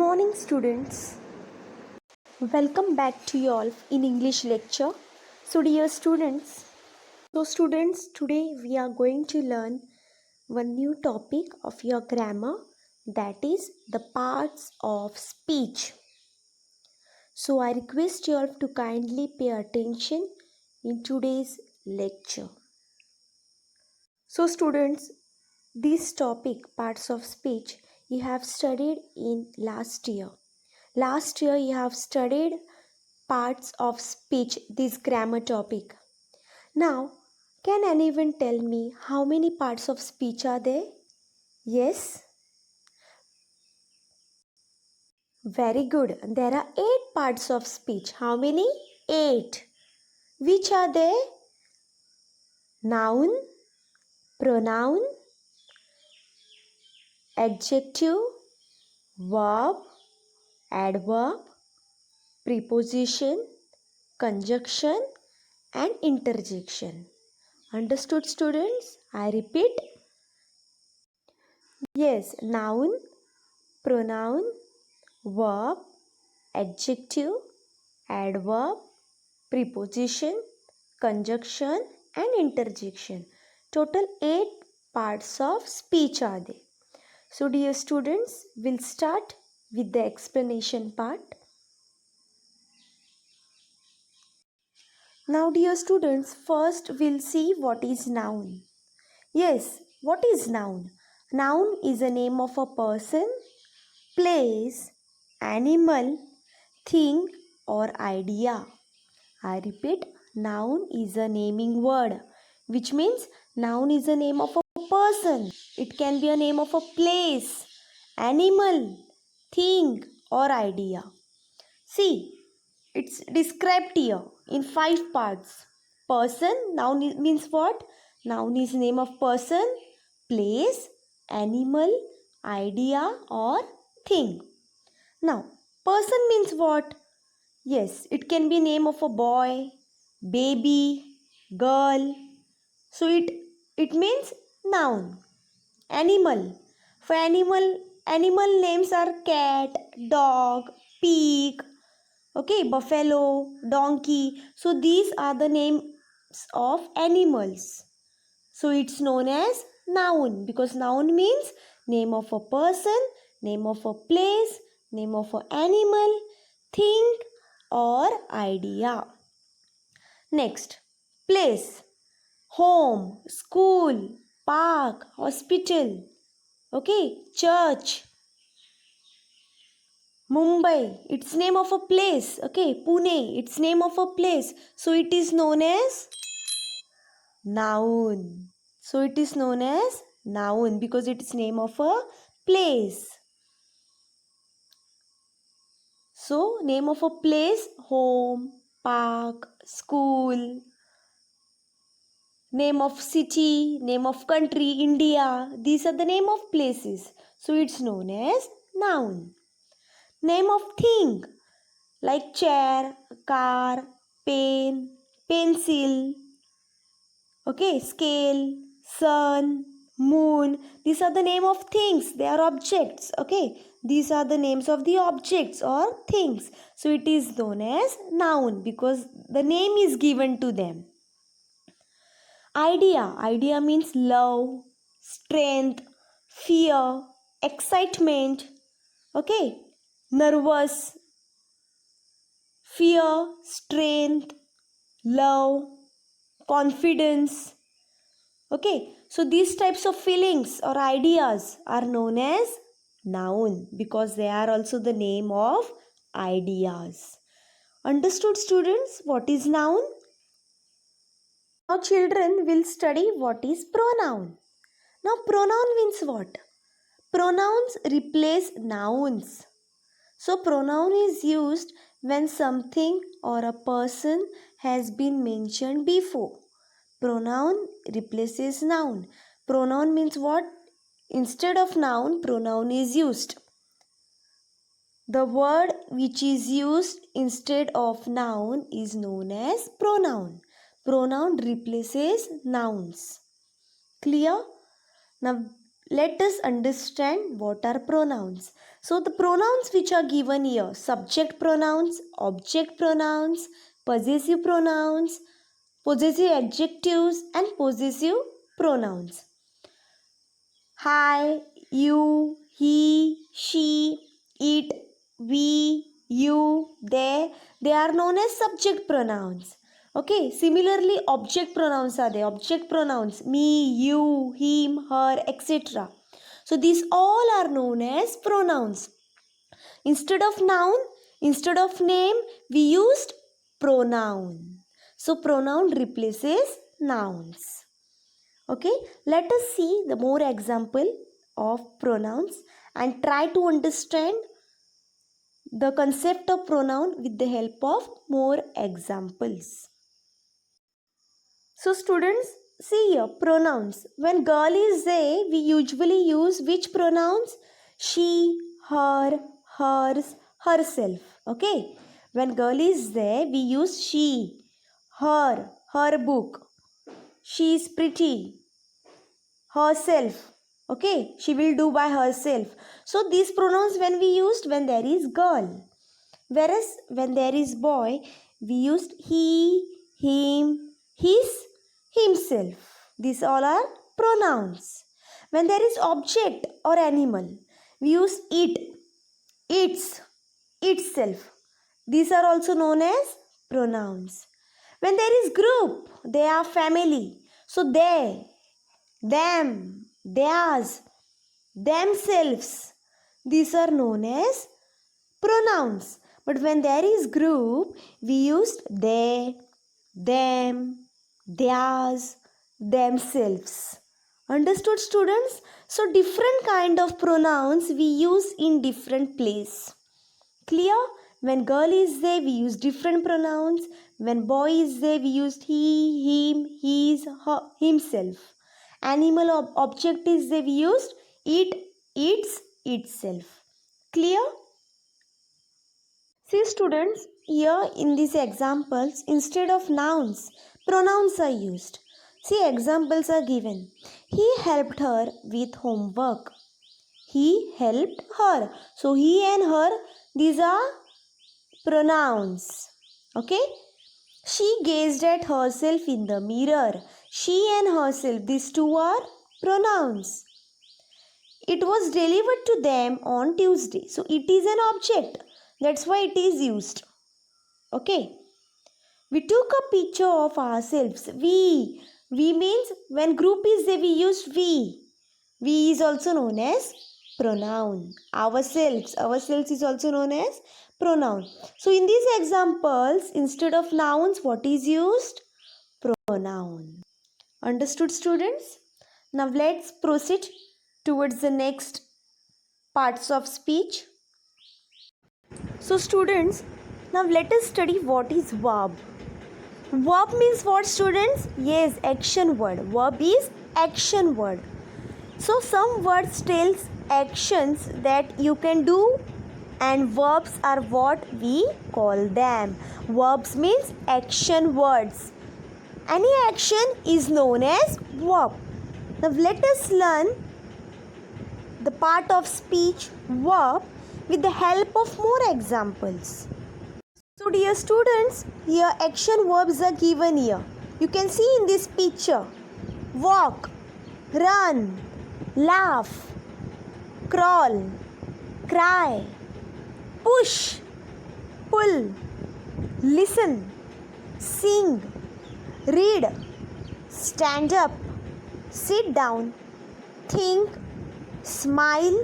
morning, students. Welcome back to you all in English lecture. Dear students, today we are going to learn one new topic of your grammar, that is the parts of speech. So, I request you all to kindly pay attention in today's lecture. So, students, this topic, parts of speech, you have studied in last year. Last year you have studied parts of speech, this grammar topic. Now, can anyone tell me how many parts of speech are there? Yes? Very good. There are 8 parts of speech. How many? 8. Which are they? Noun, pronoun, adjective, verb, adverb, preposition, conjunction and interjection. Understood, students? I repeat. Yes, noun, pronoun, verb, adjective, adverb, preposition, conjunction and interjection. Total 8 parts of speech are there. So dear students, we'll start with the explanation part. Now dear students, first we'll see what is noun. Yes, what is noun? Noun is a name of a person, place, animal, thing or idea. I repeat, noun is a naming word, which means noun is a name of a person. It can be a name of a place, animal, thing or idea. See, it's described here in 5 parts. Person, noun means what? Noun is name of person, place, animal, idea or thing. Now, person means what? Yes, it can be name of a boy, baby, girl. So it means noun. Animal. For animal names are cat, dog, pig, okay, buffalo, donkey. So these are the names of animals. So it's known as noun because noun means name of a person, name of a place, name of an animal, thing or idea. Next, place, home, school, park, hospital, okay, church. Mumbai, it's name of a place, okay, Pune, it's name of a place. So it is known as noun. So it is known as noun because it is name of a place. So name of a place, home, park, school. Name of city, name of country, India. These are the name of places. So it's known as noun. Name of thing like chair, car, pen, pencil, okay, scale, sun, moon. These are the name of things. They are objects, okay. These are the names of the objects or things. So it is known as noun because the name is given to them. Idea means love, strength, fear, excitement, okay, nervous, fear, strength, love, confidence, okay. So these types of feelings or ideas are known as noun because they are also the name of ideas. Understood, students, what is noun? Now children will study what is pronoun. Now pronoun means what? Pronouns replace nouns. So pronoun is used when something or a person has been mentioned before. Pronoun replaces noun. Pronoun means what? Instead of noun, pronoun is used. The word which is used instead of noun is known as pronoun. Pronoun replaces nouns. Clear? Now let us understand what are pronouns. So the pronouns which are given here: subject pronouns, object pronouns, possessive pronouns, possessive adjectives, and possessive pronouns. I, you, he, she, it, we, you, they are known as subject pronouns. Okay, similarly object pronouns are there. Object pronouns: me, you, him, her, etc. So these all are known as pronouns. Instead of noun, instead of name, we used pronoun. So pronoun replaces nouns. Okay, let us see the more example of pronouns and try to understand the concept of pronoun with the help of more examples. So students, see here pronouns. When girl is they, we usually use which pronouns? She, her, hers, herself. Okay, when girl is there, we use she, her book, she is pretty, herself. Okay, she will do by herself. So these pronouns when we used when there is girl, whereas when there is boy we used he, him, his, himself. These all are pronouns. When there is object or animal we use it, its, itself. These are also known as pronouns. When there is group, they are family, so they, them, theirs, themselves. These are known as pronouns. But when there is group, we used they, them, theirs, themselves. Understood students? So different kind of pronouns we use in different place. Clear? When girl is there, we use different pronouns. When boy is there, we used he, him, his, her, himself. Animal or object is there, we used it, its, itself. Clear? See students, here in these examples, instead of nouns, pronouns are used. See, examples are given. He helped her with homework. He helped her. So he and her, these are pronouns. Okay? She gazed at herself in the mirror. She and herself, these two are pronouns. It was delivered to them on Tuesday. So it is an object. That's why it is used. Okay? We took a picture of ourselves. We means when group is there, we use we. We is also known as pronoun. Ourselves is also known as pronoun. So in these examples, instead of nouns, what is used? Pronoun. Understood students? Now let's proceed towards the next parts of speech. So students, now let us study what is verb. Verb means what students? Yes, action word. Verb is action word. So some words tells actions that you can do, and verbs are what we call them. Verbs means action words. Any action is known as verb. Now let us learn the part of speech verb with the help of more examples. So dear students, here action verbs are given here. You can see in this picture: walk, run, laugh, crawl, cry, push, pull, listen, sing, read, stand up, sit down, think, smile,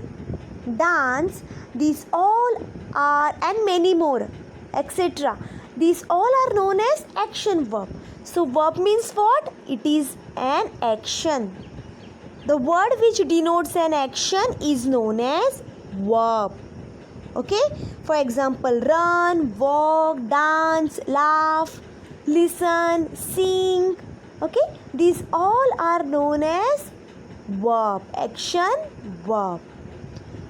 dance. These all are, and many more, etc. These all are known as action verb. So verb means what? It is an action. The word which denotes an action is known as verb. Okay? For example, run, walk, dance, laugh, listen, sing. Okay? These all are known as verb. Action, verb.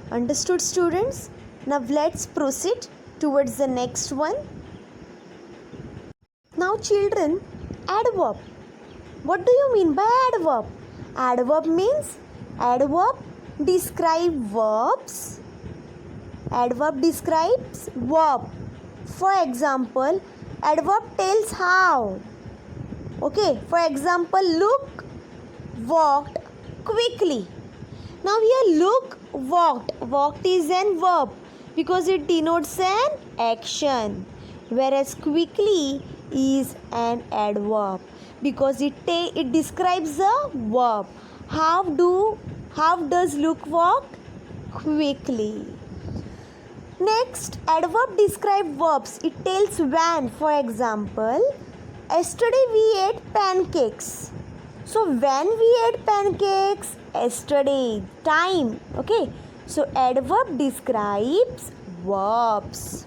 Understood students? Now let's proceed towards the next one. Now children, adverb. What do you mean by adverb? Adverb means Adverb describe verbs. Adverb describes verb. For example, adverb tells how. Okay, for example, look, walked quickly. Now here look, walked. Walked is an verb because it denotes an action. Whereas quickly is an adverb because it describes a verb. How does look walk? Quickly. Next, adverb describe verbs. It tells when. For example, yesterday we ate pancakes. So when we ate pancakes? Yesterday. Time. Okay. So adverb describes verbs.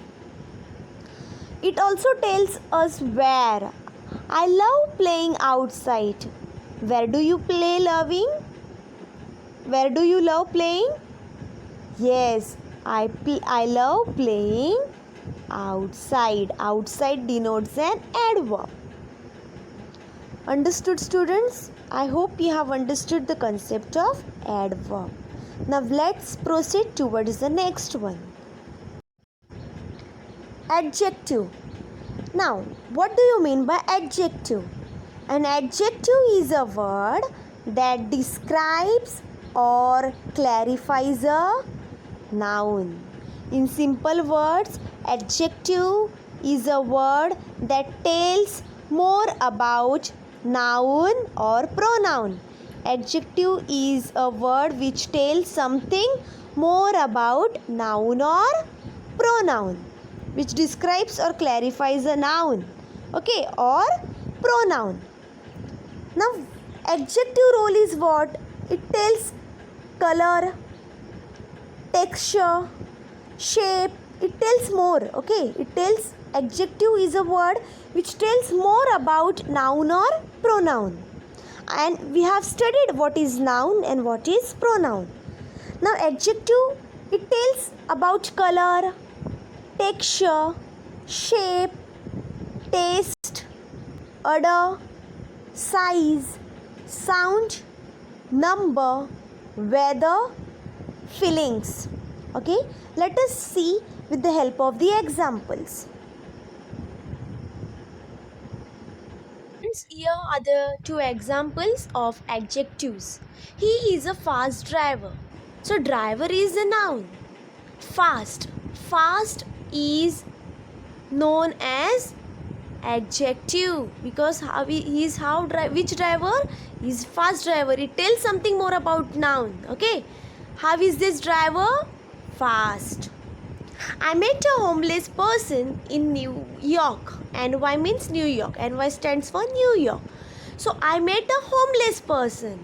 It also tells us where. I love playing outside. Where do you play loving? Where do you love playing? Yes, I love playing outside. Outside denotes an adverb. Understood, students? I hope you have understood the concept of adverb. Now let's proceed towards the next one. Adjective. Now, what do you mean by adjective? An adjective is a word that describes or clarifies a noun. In simple words, adjective is a word that tells more about noun or pronoun. Adjective is a word which tells something more about noun or pronoun, which describes or clarifies a noun, okay, or pronoun. Now, adjective role is what? It tells color, texture, shape. It tells more, okay. It tells adjective is a word which tells more about noun or pronoun. And we have studied what is noun and what is pronoun. Now, adjective, it tells about color, texture, shape, taste, odor, size, sound, number, weather, feelings. Okay, let us see with the help of the examples. Here are the two examples of adjectives. He is a fast driver. So driver is a noun. Fast. Fast is known as adjective because which driver is fast driver. It tells something more about noun. Okay, how is this driver? Fast. I met a homeless person in New York. NY means New York. NY stands for New York. So I met a homeless person.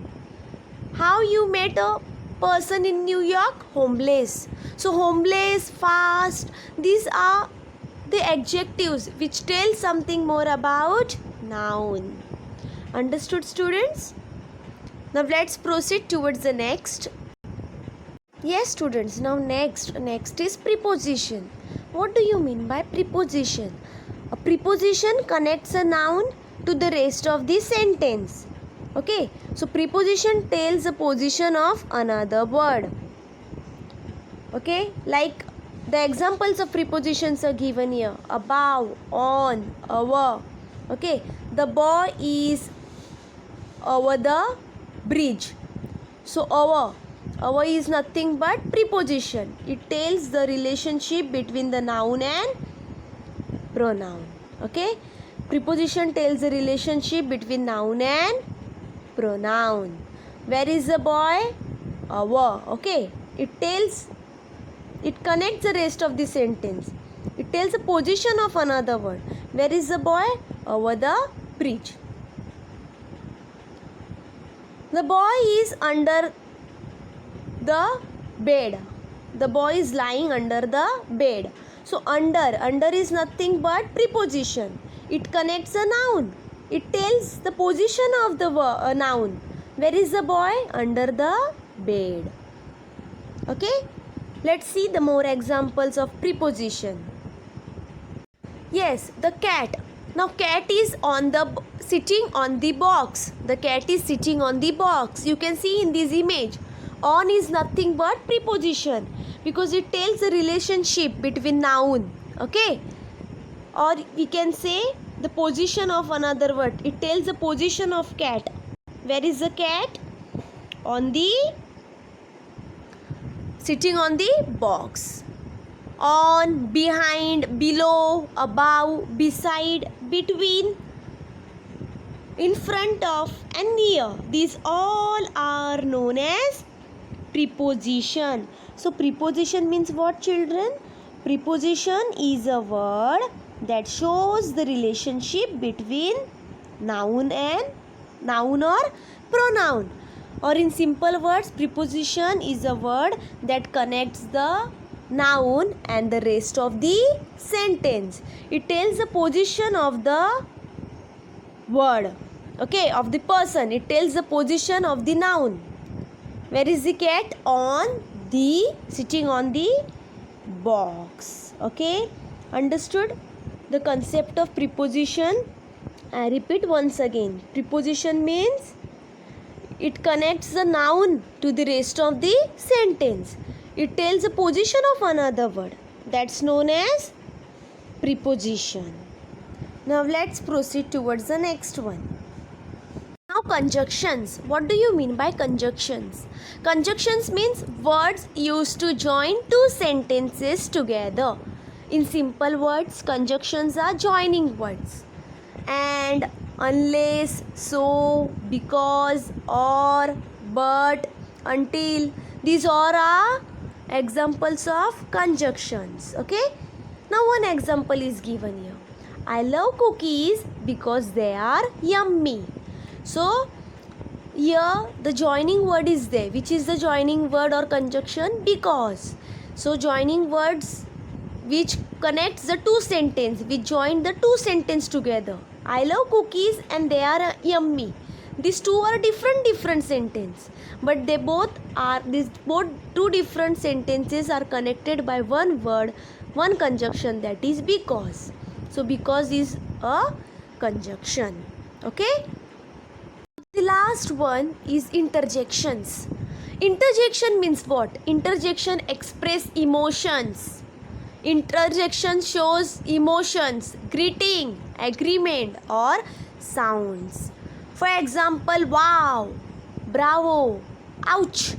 How you met a person in New York? Homeless. So homeless, fast, these are the adjectives which tell something more about noun. Understood, students? Now let's proceed towards the next. Yes, students. Now next is preposition. What do you mean by preposition? A preposition connects a noun to the rest of the sentence. Okay, so preposition tells the position of another word. Okay, like the examples of prepositions are given here. Above, on, over. Okay, the boy is over the bridge. So over is nothing but preposition. It tells the relationship between the noun and pronoun. Okay, preposition tells the relationship between noun and pronoun. Where is the boy? Over. Okay, it connects the rest of the sentence. It tells the position of another word. Where is the boy? Over the bridge. The boy is under the bed. The boy is lying under the bed. So under is nothing but preposition. It connects a noun. It tells the position of the noun. Where is the boy? Under the bed. Okay, let's see the more examples of preposition. Yes, the cat. Now cat is sitting on the box. The cat is sitting on the box. You can see in this image. On is nothing but preposition because it tells the relationship between noun. Okay, or we can say the position of another word. It tells the position of cat. Where is the cat? On the sitting on the box. On, behind, below, above, beside, between, in front of, and near. These all are known as preposition. So preposition means what, children? Preposition is a word that shows the relationship between noun or pronoun. Or in simple words, preposition is a word that connects the noun and the rest of the sentence. It tells the position of the word, okay, of the person. It tells the position of the noun. Where is the cat? On the, sitting on the box. Okay, understood the concept of preposition? I repeat once again. Preposition means it connects the noun to the rest of the sentence. It tells the position of another word. That's known as preposition. Now let's proceed towards the next one. Now conjunctions. What do you mean by conjunctions? Conjunctions means words used to join two sentences together. In simple words, conjunctions are joining words. And, unless, so, because, or, but, until. These all are examples of conjunctions. Okay. Now one example is given here. I love cookies because they are yummy. So here the joining word is there. Which is the joining word or conjunction? Because. So joining words which connects the two sentences, which join the two sentences together. I love cookies and they are yummy. These two are different sentences, but they both are, these both two different sentences are connected by one word, one conjunction, that is because. So because is a conjunction. Okay. The last one is interjections. Interjection means what? Interjection express emotions. Interjection shows emotions, greeting, agreement, or sounds. For example, wow, bravo, ouch,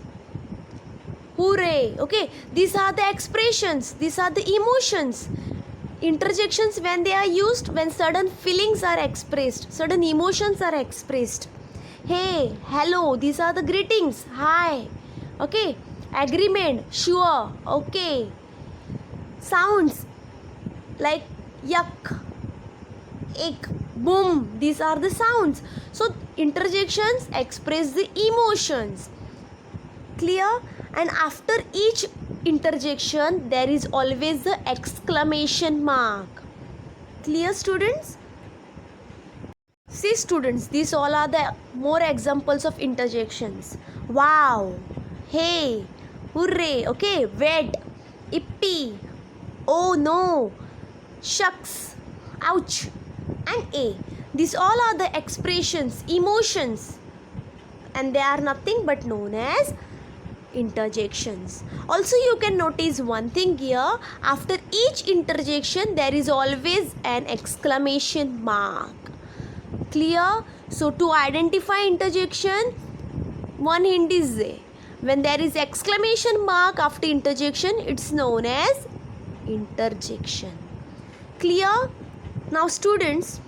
hooray. Okay, these are the expressions, these are the emotions. Interjections, when they are used, when certain feelings are expressed, certain emotions are expressed. Hey, hello, these are the greetings, hi. Okay, agreement, sure, okay. Sounds like yuck, ick, boom, these are the sounds. So interjections express the emotions. Clear? And after each interjection there is always the exclamation mark. Clear, students? See, students, these all are the more examples of interjections. Wow, hey, hooray, okay, wet, ippy, oh no, shucks, ouch, and a. These all are the expressions, emotions, and they are nothing but known as interjections. Also, you can notice one thing here. After each interjection there is always an exclamation mark. Clear? So to identify interjection, one hint is there. When there is exclamation mark after interjection, it's known as interjection. Clear? Now students,